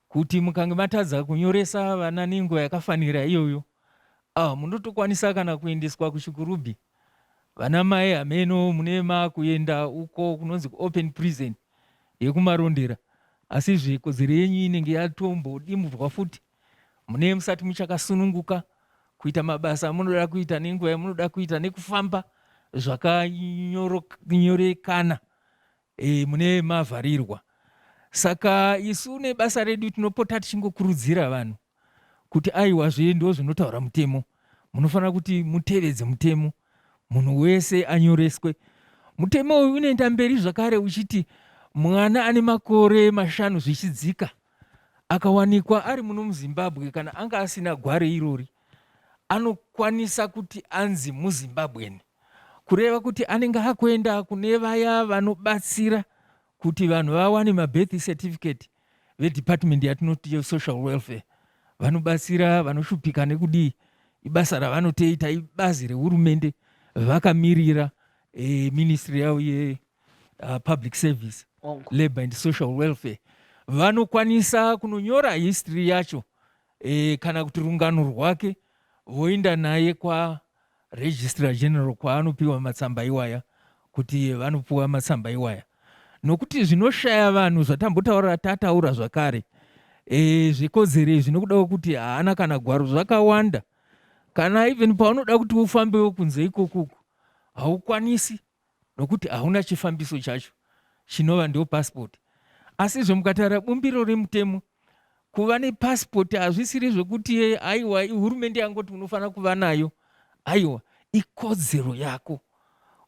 C: kuti mukange matadza kunyoresa vana nenguva yakafanira iyoyo, munotokwanisa kana kuendeswa kuchikurubhi. Vana mai hameno munema kuenda uko kunonzi open prison yekumarondera, asi zvekodzero yenyu inenge yatombodimburwa futi. Mune musati muchakasununguka kuita mabasa amunoda kuita nenguva yamunoda kuita, nekufamba zvakanyorekana mune mavharirwa. Saka isu nebasa redu tinopota tichingokurudzira vanhu kuti aiwa ndo zvinotaura mutemo, munofanira kuti mutevedze mutemo, munhu wese anyoreswe. Mutemo uyu unoenda mberi zvakare uchiti mwana ane makore 5 zvichidzika akawanikwa ari muno muZimbabwe, kana anga asina gware irori, anokwanisa kuti anzi muZimbabweni, kureva kuti anenge akuenda kune vaya vanobatsira kuti vanhu vawane mabirth certificate vedepartment yatinoti yesocial welfare. Vanobatsira vanoshupika nekudii, ibasa ravanoteita, ibazi rehurumende vakamirira ministry yavo public service, labor and social welfare. Vanokwanisa kunonyora history yacho, kana kuti rungano rwake voenda naye kwa registrar general kwaanopiwa matsamba iwaya, kuti vanopiwa matsamba iwaya. Nokuti zvinoshaya vanhu zvatambotaura tataura zvakare, zvikodzero zvinokuda kuti haana kana gwaro zvakawanda. Kana even paunoda kuti ufambewo kunze ikokuku haukwanisi, nokuti hauna chifambiso chacho chinova ndio passport. Asi zvomukatarira bumbiro remutemo, kuva nepassport hazvisiri zvokuti aiwa hurumende yangoti unofanira kuva nayo. Aiwa, ikodzero yako.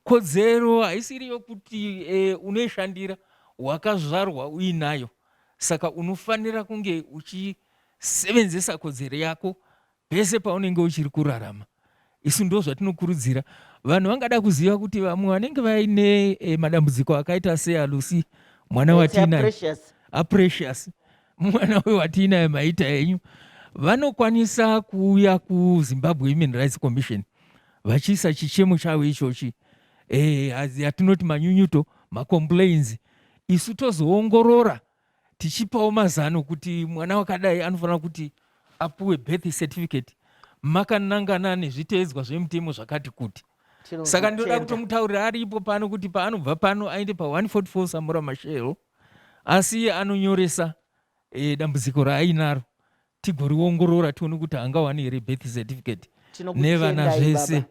C: Kodzero haisiri yokuti unoishandira, wakazvarwa uinayo. Saka unofanira kunge uchisevenzesa kodzero yako pese paunenge uchiri kurarama. isu ndo zvatinokurudzira. Vanhu vangada kuziva kuti vamwe vanenge vaine madambudziko akaita sealucy mwana watinaye, Precious mwana watinaye maita enyu, vanokwanisa kuuya kuZimbabwe Human Rights Commission vachiisa chichemo chavo ichochi, hatinoti manyunyuto, macomplaints, isu tozoongorora tichipawo mazano kuti mwana wakadai anofanira kuti apuwe birth certificate makanangana nezviteedzwa zvemutemo zvakati kuti. Saka ndoda kutomutaurira aripo pano kuti paanobva pano aende pa144 Samora Machel, asi anonyoresa dambudziko raainaro, tigoriongorora tione kuti angawani here birth certificate nevana zvese.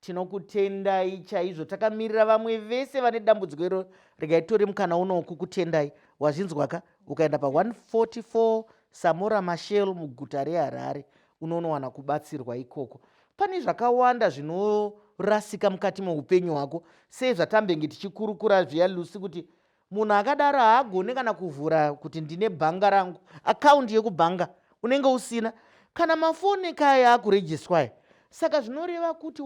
A: Tinokutendai chaizvo, takamirira vamwe vese vane dambudziko iro. Regai tore mukana uno kukutendai. Wazvinzwaka, ukaenda pa144 Samora Machel muguta reHarare unowana kubatsirwa ikoko. Pane zvakawanda zvinorasika mukati meupenyu hwako, sezvatambenge tichikurukura zviya Lucy, kuti munhu akadaro haagone kana kuvhura kuti ndine bhanga rangu, akaundi yekubhanga unenge usina, kana mafoni kaya akuregiswa. Saka zvinoreva kuti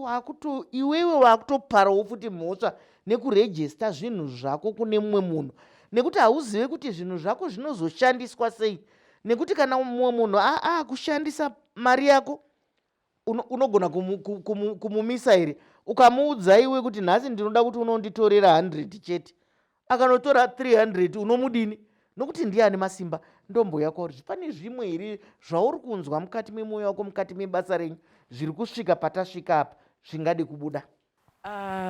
A: iwewe wakutoparawo futi mhosva nekurejista zvinhu zvako kune mumwe munhu, nekuti hauzive kuti zvinhu zvako zvinozoshandiswa sei. Nekuti kana mumwe munhu kushandisa mari yako, unogona kumumisa here, ukamuudza iwe kuti nhasi ndinoda kuti unonditorera 100 chete, akanotora 300 unomudini? Nokuti ndiye ane masimba. Ndombo kuti pane zvimwe here zvauri kunzwa mukati memwoyo wako, mukati mebasa renyu, zviri kusvika patasvika apa zvingade kubuda.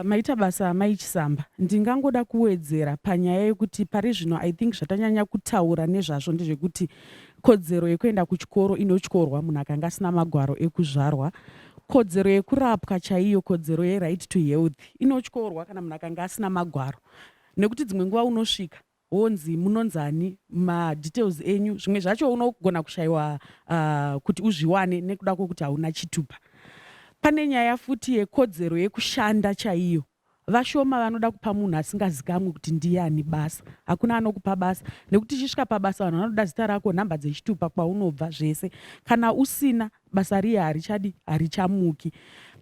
B: Maita basa maichisamba, ndingangoda kuwedzera panyaya yekuti pari zvino I think zvatanyanya kutaura nezvazvo ndezvekuti kodzero yekuenda kuchikoro inotyorwa munhu akanga asina magwaro ekuzvarwa. Kodzero yekurapwa chaiyo, kodzero ye-right to health inotyorwa kana munhu akanga asina magwaro. Nekuti dzimwe nguva unosvika honzi munonzani madetails enyu, zvimwe zvacho unogona kushayiwa kuti uzviwane nekuda kwokuti hauna chitupa. Pane nyaya futi yekodzero yekushanda chaiyo. Vashoma vanoda kupa munhu asingazikamwe kuti ndiani basa. Hakuna anokupa basa, nekuti chisvika pabasa vanhu vanoda zita rako, nhamba dzechitupa, kwaunobva zvese. Kana usina basa riye harichamuki.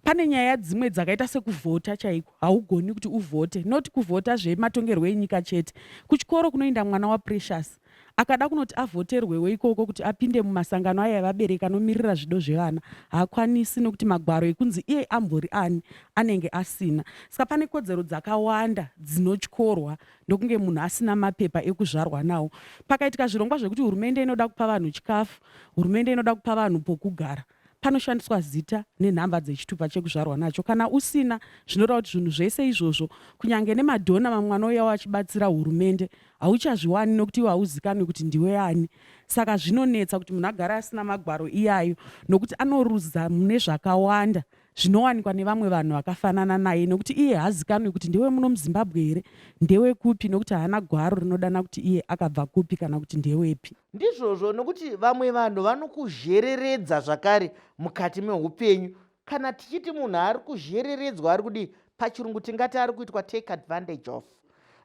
B: Pane nyaya dzimwe dzakaita sekuvhota chaiko, haugoni kuti uvhote, noti kuvhota zvematongerwo enyika chete. Kuchikoro kunoenda mwana waPrecious, akada kunoti avhoterwewo ikoko kuti apinde mumasangano aya avabereki anomirira zvido zvevana, haakwanisi nokuti magwaro ekunzi iye ambori ani anenge asina. Saka pane kodzero dzakawanda dzinotyorwa ndokunge munhu asina mapepa ekuzvarwa nawo. Pakaitika zvirongwa zvekuti hurumende inoda kupa vanhu chikafu, hurumende inoda kupa vanhu pokugara, panoshandiswa zita nenhamba dzechitupa chekuzvarwa nacho. Kana usina, zvinoreva kuti zvinhu zvese izvozvo, kunyange nemadhona mamwe anouyawo achibatsira hurumende, hauchazviwani nokuti iwe hauzikanwi kuti ndiwe ani. Saka zvinonetsa kuti munhu agara asina magwaro iyayo, nokuti anoruza mune zvakawanda zvinowanikwa nevamwe vanhu vakafanana naye, nokuti iye haazikanwi kuti ndewe muno muZimbabwe here, ndewe kupi, nokuti haana gwaro rinodana kuti iye akabva kupi kana kuti ndewepi.
A: Ndizvozvo, nokuti vamwe vanhu vanokuzhereredza zvakare mukati meupenyu. Kana tichiti munhu ari kuzhereredzwa, ari kudi pachirungu tingati ari kuitwa take advantage of.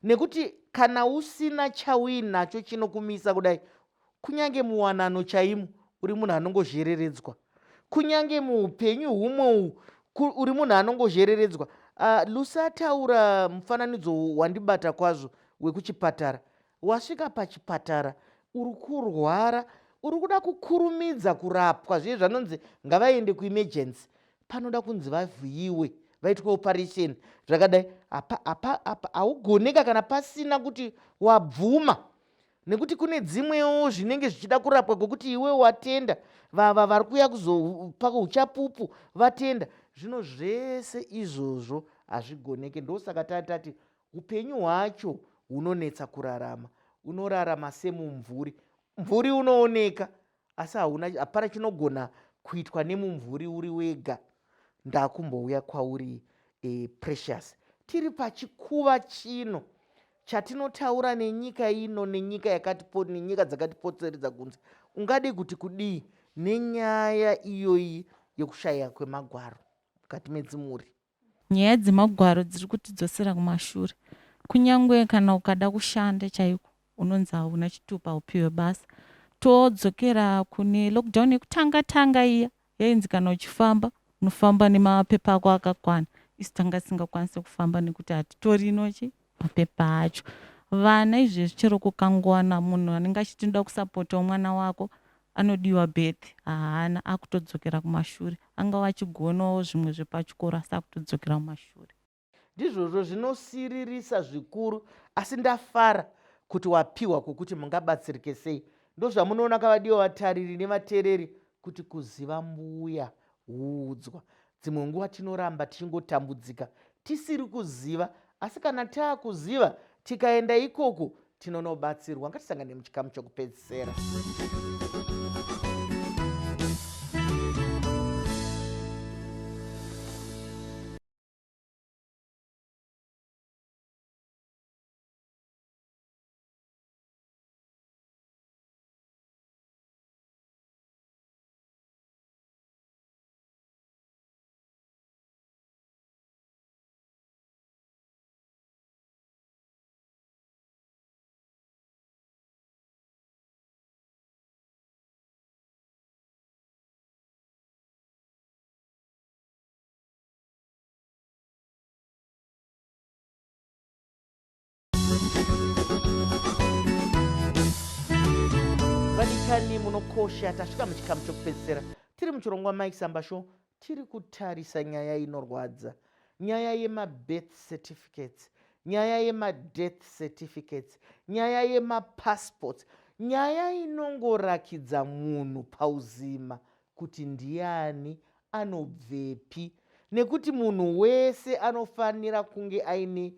A: Nekuti kana usina chauinacho chinokumisa kudai, kunyange muwanano chaimo uri munhu anongozhereredzwa, kunyange muupenyu humwe uri munhu anongozhereredzwa. Lucy ataura mufananidzo wandibata kwazvo wekuchipatara. Wasvika pachipatara, uri kurwara, uri kuda kukurumidza kurapwa, zviye zvanonzi ngavaende kuemergency, panoda kunzi vavhiyiwe, vaitwe operation zvakadai. Haugoneka kana pasina kuti wabvuma, nekuti kune dzimwewo zvinenge zvichida kurapwa kwekuti iwe watenda, vari kuya kuzopaka uchapupu vatenda. Zvino zvese izvozvo hazvigoneke. Ndosaka tati upenyu hwacho hunonetsa kurarama. Unorarama semumvuri. Mvuri unooneka, asi hapana chinogona kuitwa nemumvuri uri wega. Ndakumbouya kwauri Precious, tiri pachikuva chino chatinotaura nenyika ino, nenyika dzakatipoteredza kunze. Ungade kuti kudii nenyaya iyoyi yekushaya kwemagwaro mukati medzimuri?
D: Nyaya dzemagwaro dziri kutidzosera kumashure. Kunyangwe kana ukada kushanda chaiko, unonzi hauna chitupa upiwe basa. Todzokera kune lockdown yekutanga iya yainzi kana uchifamba unofamba nemapepa ako akakwana. Isu tanga singakwanisi kufamba nekuti hatitori nochi mapepa acho. Vana izvezvi chero kukangowana munhu anenge achitoda kusapotawo mwana wako anodiwa birth haana, akutodzokera kumashure. Anga vachigonawo zvimwe zvepachikoro asi akutodzokera kumashure.
A: Ndizvozvo zvinosiririsa zvikuru, asi ndafara kuti wapiwa kwokuti mungabatsirike sei. Ndozvamunoona kavadiwa vatariri nevateereri kuti kuziva mbuya huudzwa. Dzimwe nguva tinoramba tichingotambudzika tisiri kuziva, asi kana taakuziva tikaenda ikoko tinonobatsirwa. Ngatisangane muchikamu chokupedzisira. Vadikani munokosha, tasvika muchikamu chokupedzisira. Tiri muchirongwa Mike Samba Show, tiri kutarisa nyaya inorwadza, nyaya yemabirth certificates, nyaya yemadeath certificates, nyaya yemapassports, nyaya inongorakidza munhu pauzima kuti ndiani, anobvepi, nekuti munhu wese anofanira kunge aine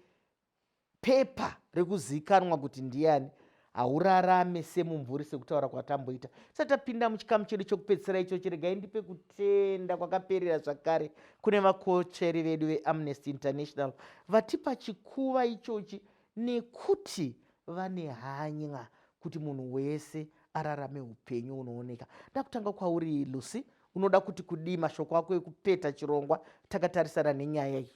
A: pepa rekuzivikanwa kuti ndiani. Haurarame semumvuri sekutaura kwatamboita. Tisati tapinda muchikamu chedu chokupedzisira ichochi, regai ndipe kutenda kwakaperera zvakare kune vakotsveri vedu veAmnesty International vatipa chikuva ichochi nekuti vane hanya kuti munhu wese ararame upenyu hunooneka. Ndakutanga kwauri Lucy, unoda kuti kudii mashoko ako ekupeta chirongwa takatarisana nenyaya iyi?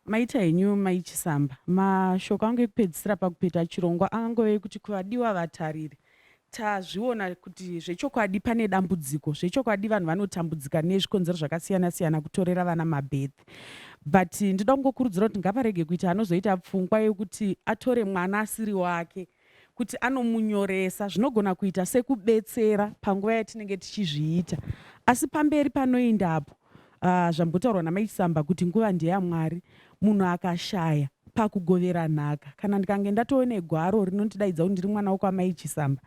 B: Maita henyu maichisamba, mashoko angu ekupedzisira pakupeta chirongwa angove kuti kuvadiwa vatariri tazviona kuti zvechokwadi pane dambudziko, zvechokwadi vanhu vanotambudzika nezvikonzero zvakasiyana siyana kutorera vana mabirth, but ndoda kungokurudzira kuti ngaparege kuita anozoita pfungwa yekuti atore mwana asiri wake, kuti anomunyoresa. Zvinogona kuita sekubetsera panguva yatinenge tichizviita, asi pamberi panoendapo zvambotaurwa namaisamba kuti nguva ndeyamwari. Munhu akashaya pakugovera nhaka, kana ndikange ndatoone gwaro rinondidaidza kuti ndiri mwana wokwamaichisamba,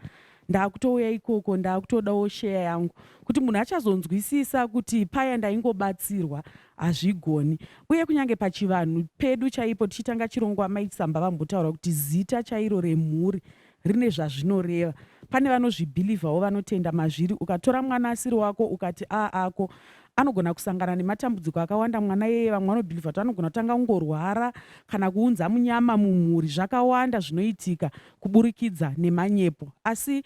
B: ndaakutouya ikoko ndaakutodawo sheya yangu, kuti munhu achazonzwisisa kuti paya ndaingobatsirwa hazvigoni. Uye kunyange pachivanhu pedu chaipo tichitanga chirongwa maichisamba vambotaura kuti zita chairo remhuri rine zvazvinoreva. Pane vanozvibhilivhawo, vanotenda mazviri. Ukatora mwana asiri wako ukati ako, anogona kusangana nematambudziko akawanda mwana yeye. Vamwe vanobhilivha kuti anogona kutanga kungorwara kana kuunza munyama mumhuri. Zvakawanda zvinoitika kuburikidza nemanyepo, asi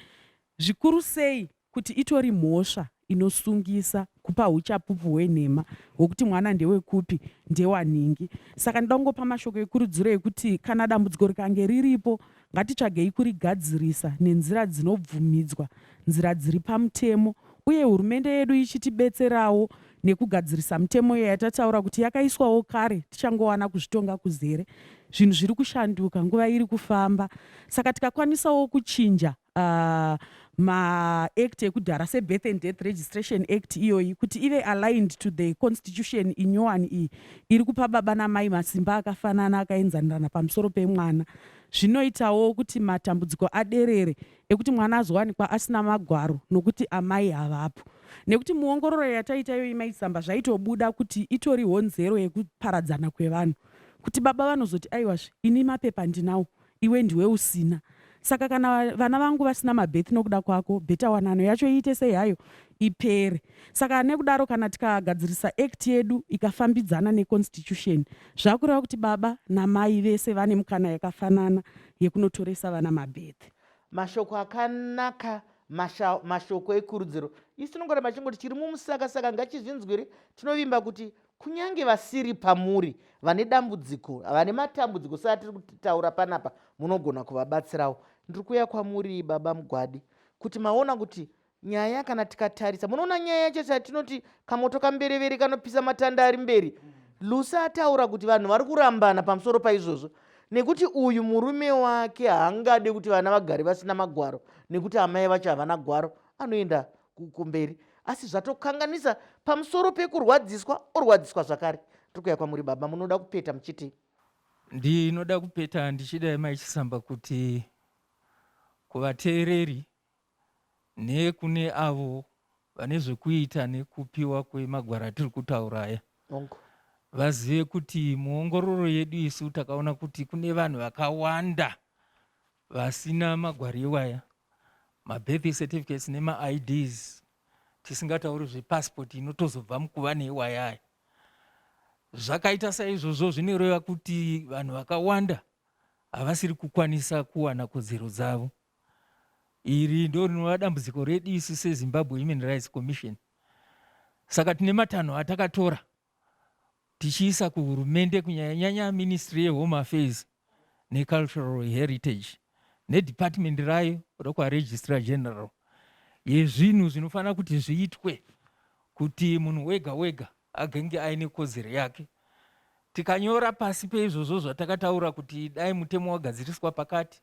B: zvikuru sei kuti itori mhosva inosungisa kupa uchapupu hwenhema hwokuti mwana ndewekupi, ndewanhingi. Saka ndoda kungopa mashoko ekurudziro ekuti kana dambudziko rikange riripo, ngatitsvagei kurigadzirisa nenzira dzinobvumidzwa, nzira dziri pamutemo, uye hurumende yedu ichitibetserawo nekugadzirisa mutemo iyo yatataura kuti yakaiswawo kare, tichangowana kuzvitonga kuzere. Zvinhu zviri kushanduka, nguva iri kufamba. Saka tikakwanisawo kuchinja maact ekudhara seBirth and Death Registration Act iyoyi kuti ive aligned to the constitution inyowani iyi iri kupa baba namai masimba akafanana akaenzanirana pamusoro pemwana, zvinoitawo kuti matambudziko aderere ekuti mwana azowanikwa asina magwaro nokuti amai havapo. Nekuti muongororo yataita iyo imaisamba zvaitobuda kuti itori honzero yekuparadzana kwevanhu, kuti baba vanozoti aiwazve ini mapepa ndinawo, iwe ndiwe usina. Saka kana vana vangu vasina mabirth nokuda kwako, bheta wanano yacho iite sei hayo ipere. Saka nekudaro kana tikagadzirisa act yedu ikafambidzana neconstitution, zvakureva kuti baba namai vese vane mukana yakafanana yekunotoresa vana mabirth.
A: Mashoko akanaka, mashoko ekurudziro. Isi tinongoramba chingoti chiri mumusaka, saka ngachizvinzwire. Tinovimba kuti kunyange vasiri pamuri, vane dambudziko, vane matambudziko saka tiri kutaura panapa, munogona kuvabatsirawo. Ndiri kuuya kwamuri baba Mugwadi kuti maona kuti nyaya kana tikatarisa, munoona nyaya yacho chatinoti kamoto kamberevere kanopisa matanda ari mberi. Lucy ataura kuti vanhu vari kurambana pamusoro paizvozvo, nekuti uyu murume wake haangade kuti vana vagare vasina magwaro, nekuti amai vacho havana gwaro, anoenda kumberi. Asi zvatokanganisa pamusoro pekurwadziswa, orwadziswa zvakare. Tiri kuuya kwamuri baba, munoda kupeta muchiti?
C: Ndinoda kupeta ndichida maichisamba kuti kuvateereri nekune avo vane zvekuita nekupiwa kwemagwaro atiri kutauraya, vazive kuti muongororo yedu isu takaona kuti kune vanhu vakawanda vasina magwaro iwaya, mabirth certificates nema-IDs, tisingatauri zvepasipoti inotozobva mukuva neiwayaya. Zvakaita saizvozvo zvinoreva kuti vanhu vakawanda havasiri kukwanisa kuwana kodzero dzavo. Iri ndo rinova dambudziko redu isu seZimbabwe Human Rights Commission. Saka tine matanho atakatora tichiisa kuhurumende, kunyanya Ministry yeHome Affairs neCultural Heritage neDepartment rayo rekwaRegistrar General, yezvinhu zvinofanira kuti zviitwe kuti munhu wega wega agenge aine kodzero yake. Tikanyora pasi peizvozvo zvatakataura kuti dai mutemo wagadziriswa pakati,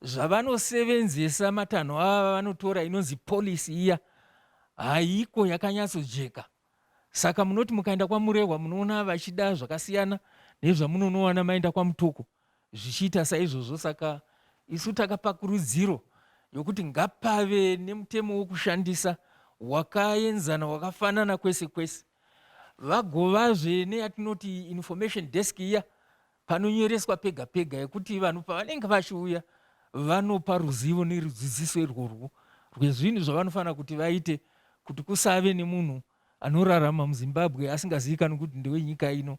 C: zvavanosevenzesa matanho ava vanotora inonzi policy iya haiko yakanyatsojeka. Saka munoti mukaenda kwamurehwa munoona vachida zvakasiyana nezvamunonowana maenda kwamutoko zvichiita saizvozvo. Saka isu takapa kurudziro yokuti ngapave nemutemo wokushandisa wakaenzana, wakafanana kwese kwese. Vagovazve neyatinoti information desk iya panonyoreswa pega pega, yekuti vanhu pavanenge vachiuya vanopa ruzivo nerudzidziso irworwo rwezvinhu zvavanofanira kuti vaite, kuti kusave nemunhu anorarama muZimbabwe asingazivikanwi kuti ndewenyika ino,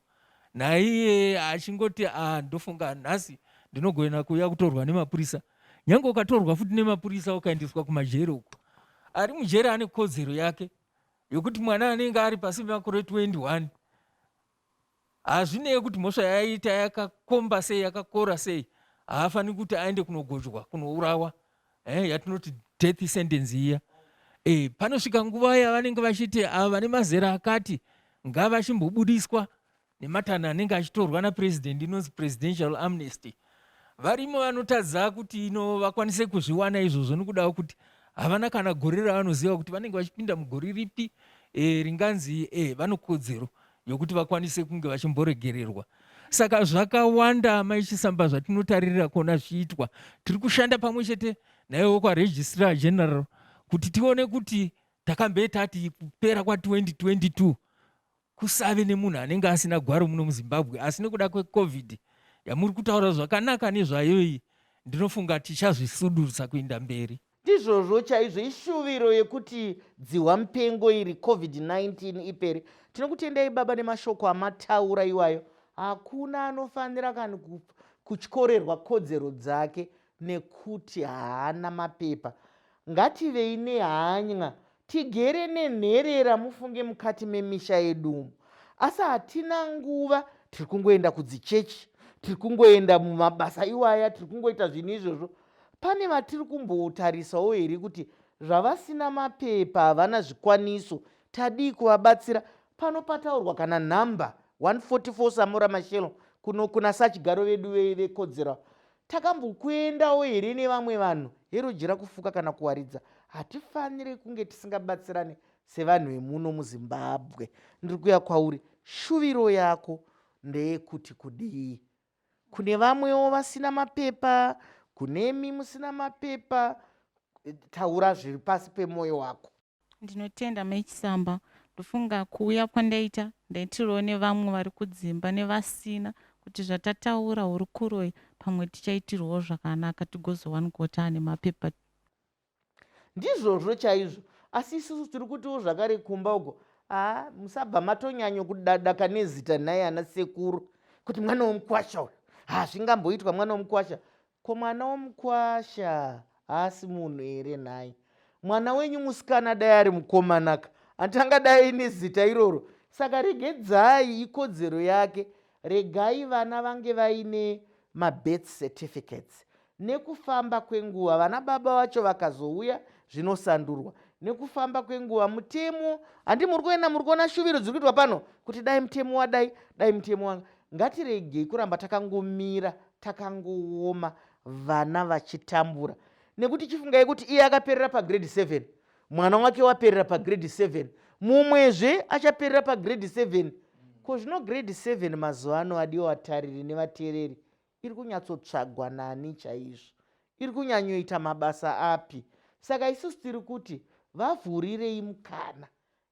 C: naiye achingoti ndofunga nhasi ndinogona kuuya kutorwa nemapurisa. Nyange ukatorwa futi nemapurisa ukaendeswa kumajere uko, ari mujere ane kodzero yake yokuti mwana anenge ari pasi pemakore 21 hazvinei kuti mhosva yaita yakakomba sei, yakakora sei, haafaniri kuti aende kunogodywa, kunourawa, yatinoti death sentence iya. Panosvika nguva yavanenge vachiti ava vane mazera akati ngavachimbobudiswa nematanho anenge achitorwa napresident, inonzi presidential amnesty. Varimo vanotadza kuti vakwanise kuzviwana izvozvo nekudawo kuti havana kana gore ravanoziva kuti vanenge vachipinda mugore ripi ringanzi vanokodzero yokuti vakwanise kunge vachimboregererwa. Saka zvakawanda maichisamba zvatinotaririra kuona zvichiitwa. Tiri kushanda pamwe chete naiwo kwaRegistrar General kuti tione kuti takambe tati kupera kwa2022 kusave nemunhu anenge asina gwaro muno muZimbabwe, asi nekuda kweCovid yamuri kutaura zvakanaka nezvayoyi, ndinofunga tichazvisudurisa kuenda mberi.
A: Ndizvozvo chaizvo ishuviro yekuti dzihwa mupengo iri COVID-19 ipere. Tinokutendai baba nemashoko amataura iwayo. Hakuna anofanira kana kutyorerwa kodzero dzake nekuti haana mapepa. Ngativei nehanya, tigere nenherera mufunge mukati memisha yedu. Asi hatina nguva, tiri kungoenda kudzichechi, tiri kungoenda mumabasa iwaya, tiri kungoita zvinhu izvozvo. Pane vatiri kumbotarisawo here kuti zvavasina mapepa, havana zvikwaniso, tadii kuvabatsira. Pano pataurwa kana nhamba 144 Samora Machel kuna sachigaro vedu vekodzero. Takambokuendawo here nevamwe vanhu, hero jira kufuka kana kuwaridza. Hatifaniri kunge tisingabatsirane sevanhu vemuno muZimbabwe. Ndiri kuuya kwauri, shuviro yako ndeyekuti kudii? Kune vamwewo vasina mapepa, kunemi musina mapepa, taura zviri pasi pemwoyo wako.
D: Ndinotenda maichisamba, ndofunga kuuya kwandaita ndaitirawo nevamwe vari kudzimba nevasina kuti zvatataura hurukuroi pamwe tichaitirwawo zvakanaka tigozowanikwa taane mapepa.
A: Ndizvozvo chaizvo, asi isusu tiri kutiwo zvakare kumba uko, musabva matonyanyo kudadaka nezita naye ana sekuru kuti mwana womukwasha uyu, zvingamboitwa mwana womukwasha. Ko mwana womukwasha haasi munhu here naye? Mwana wenyu musikana dai ari mukomanaka, handangadai nezita iroro. Saka regedzai, ikodzero yake. Regai vana vange vaine mabirth certificates. Nekufamba kwenguva vana baba vacho vakazouya zvinosandurwa nekufamba kwenguva. Mutemo handi muri kuona shuviro dziri kuitwa pano kuti dai mutemo wadai, dai mutemo wanga. Ngatiregei kuramba takangomira takangooma vana vachitambura, nekuti chifungai kuti iye akaperera pagrade 7, mwana wake waperera pagrade 7, mumwezve achaperera pagrade 7. Ko zvino grade 7 mazuva ano adiwo vatariri nevateereri iri kunyatsotsvagwa nani chaizvo, iri kunyanyoita mabasa api? Saka isusu tiri kuti vavhurirei mukana.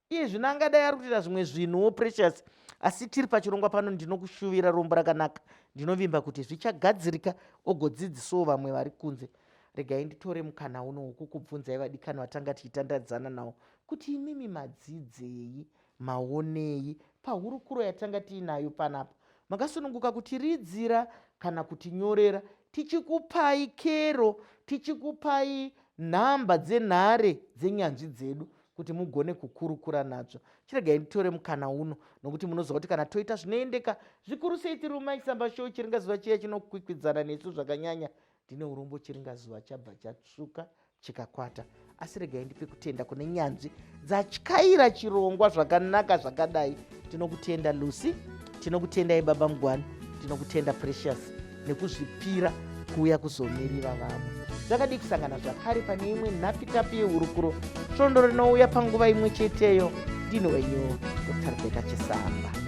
A: Iye zvino angadai ari kuita zvimwe zvinhuwo Precious, asi tiri pachirongwa pano ndinokushuvira rombo rakanaka, ndinovimba kuti zvichagadzirika ogodzidzisawo vamwe vari kunze. Regai nditore mukana uno wokukubvunzai vadikani vatanga tichitandadzana nawo kuti imimi madzidzei, maonei pahurukuro yatanga tiinayo panapa. Makasununguka kutiridzira kana kutinyorera, tichikupai kero, tichikupai nhamba dzenhare dzenyanzvi dzedu kuti mugone kukurukura nadzo. Chiregai nditore mukana uno nokuti munoziva kuti kana toita zvinoendeka zvikuru sei tiri mumaisamba show, chiringazuva chiya chinokwikwidzana nesu zvakanyanya, ndine urombo chiringazuva chabva chatsvuka chikakwata. Asi regai ndipe kutenda kune nyanzvi dzatyaira chirongwa zvakanaka zvakadai. Tinokutenda Lucy, tinokutendai baba Mugwani, tinokutenda Precious nekuzvipira kuuya kuzomirira vamwe. Zvakadii kusangana zvakare pane imwe nhapitapi yehurukuro, svondo rinouya panguva imwe cheteyo. Ndino wenyu Dr. Rebecca Chisamba.